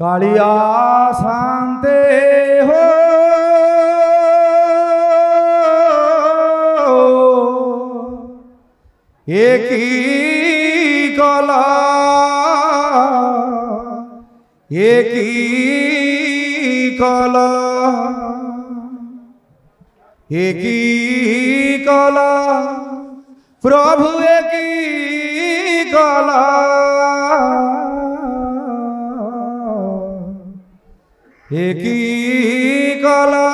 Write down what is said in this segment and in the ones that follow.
कालिया शांते हो एक ही कला एक ही कला एक ही कला प्रभु एक ही कला एक ही कला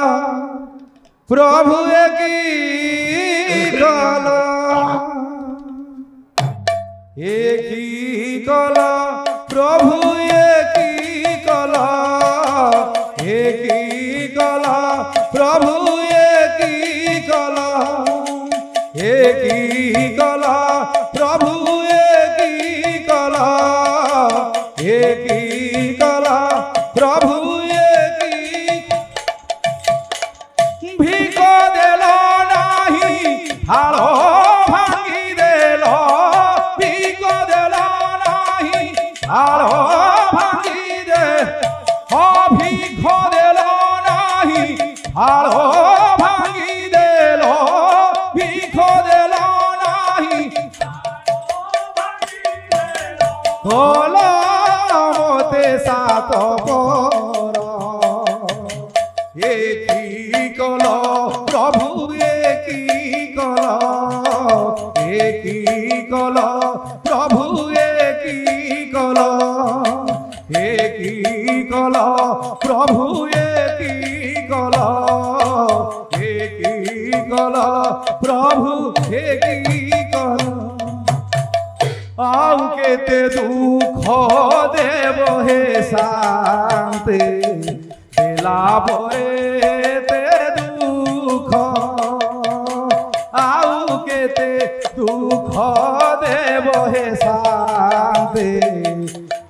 प्रभु एक ही कला एक ही कला प्रभु एक ही कला एक ही कला प्रभु एक ही कला एक ही कला प्रभु एक ही कला एक ही कला प्रभु भिको देलो नाही हालो भांगी देलो भिको देलो नाही हालो भांगी दे हो भिको देलो नाही हालो भांगी देलो भिको देलो नाही खोलो मोते सात एक ही कला प्रभु एक ही कला एक ही कला प्रभु एक ही कला एक ही कला प्रभु एक ही कला एक ही कला प्रभु एक ही कला आउ केते दुख देव हे शांति देला परे ते दुख आउ केते दुख देव हे शांति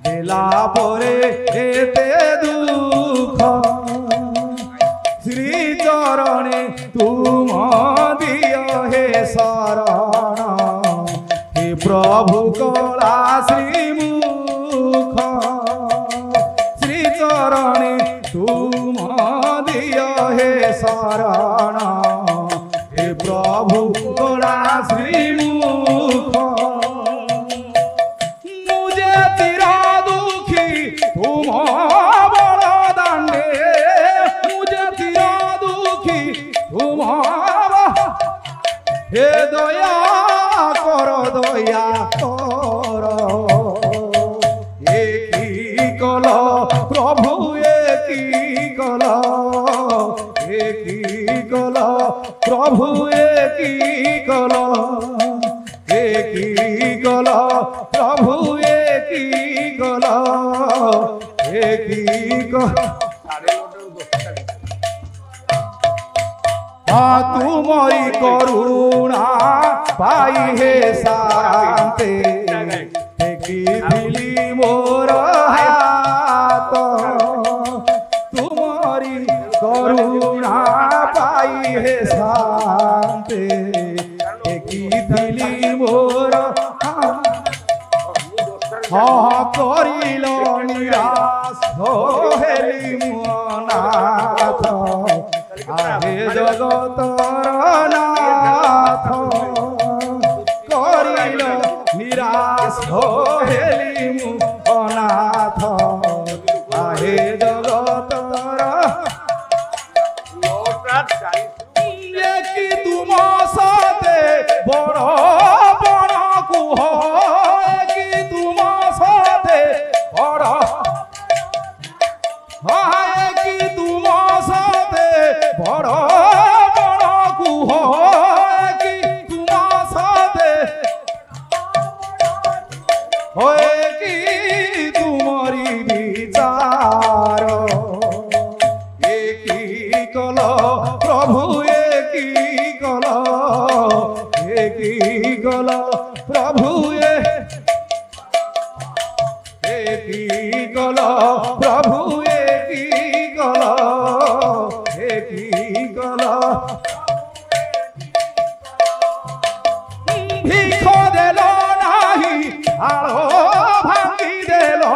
देला परे ते दुख श्री चरणे तुम दियो हे शरण हे प्रभु कला श्री मुख श्री चरणे तुम दियो हे शरण हे प्रभु कला श्री मुख मुझे तीरा दुखी तुम बड़ दांडे मुझे तीरा दुखी तुम हे दया कर दया कर एक ही कला प्रभु एक ही कला एक ही कला प्रभु एक ही कला एक ही कला प्रभु एक ही कला एक ही कला तुमरी करुणा पाई हे शांति दिली मोर हाथ तुमरी करुणा पाई हे शांति दिली मोर हाँ करिल निराश हेली मुनाथ आहे जगतर नाथ करिल निराश हेली मुनाथ आहे जगतर कि तुम साथे बड़ बड़ कुह कि तुम साथे बड़ कि तुम साथे बड़ बड़ कुह कि तुम साथे होए कि तुमरी विचार एक ही कला प्रभु एक ही कला एक ही कला प्रभु एक ही कला प्रभु एक ही कला एक ही कला भिख देलो नाही आलो भांगी देलो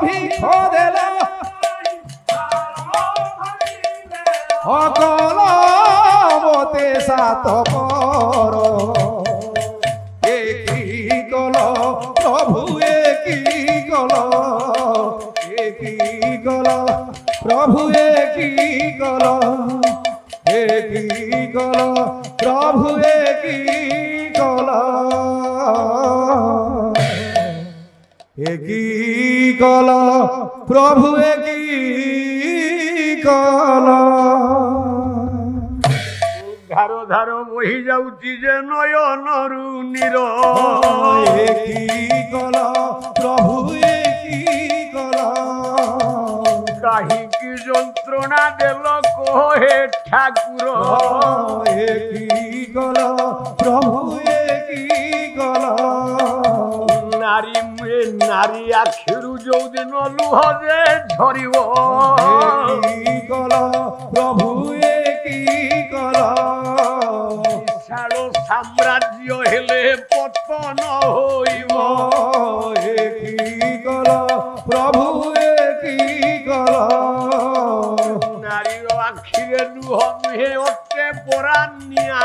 भिख देलो অকল মতে সাত পর কি কল প্রভু কি কল কি কল প্রভু কি কল কি কল প্রভু কি কল কি কল প্রভু কি কল ধারো ধারো বহি যাଉଛି যে নয়নরু নীর কি কল প্রভু কি কল কাহিকি যন্ত্রণা দেল কোহে ঠাকুর কি কল প্রভু কি কল নারী নারী আখিরু যৌদিন লুহ যে ঝরিব কি কল প্রভু কি কল বিশাল সাম্রাজ্য হেলে পতন হইব কি কল প্রভু কি কল নারীর আখিরে লুহ নুহে ওঠে পরাণ নিয়া